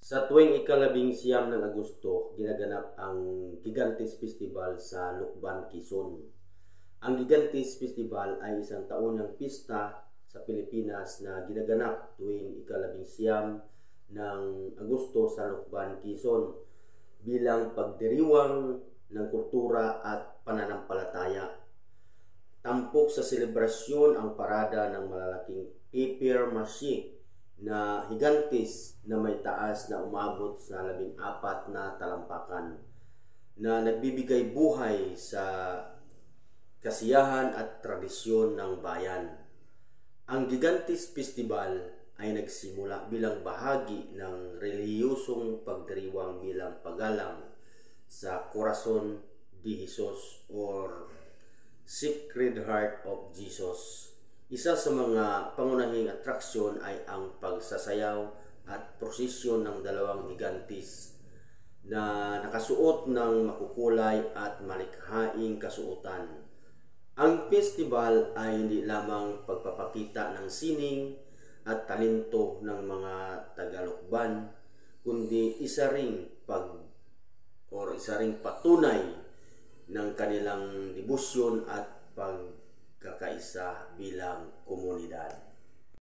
Sa tuwing ika-11 ng Agosto, ginaganap ang Gigantes Festival sa Lucban, Quezon. Ang Gigantes Festival ay isang taunang pista sa Pilipinas na ginaganap tuwing ika-11 ng Agosto sa Lucban, Quezon bilang pagdiriwang ng kultura at pananampalataya. Tampok sa selebrasyon ang parada ng malalaking papier-mâché na higantes na may taas na umabot sa 14 na talampakan na nagbibigay buhay sa kasiyahan at tradisyon ng bayan. Ang Gigantes Festival ay nagsimula bilang bahagi ng relihiyosong pagdiriwang bilang paggalang sa Corazon de Jesus or Sacred Heart of Jesus. Isa sa mga pangunahing atraksyon ay ang pagsasayaw at prosesyon ng dalawang higantes na nakasuot ng makukulay at malikhaing kasuotan. Ang festival ay hindi lamang pagpapakita ng sining at talento ng mga Tagalogban, kundi isa ring patunay ng kanilang debosyon at pagkakaisa bilang komunidad.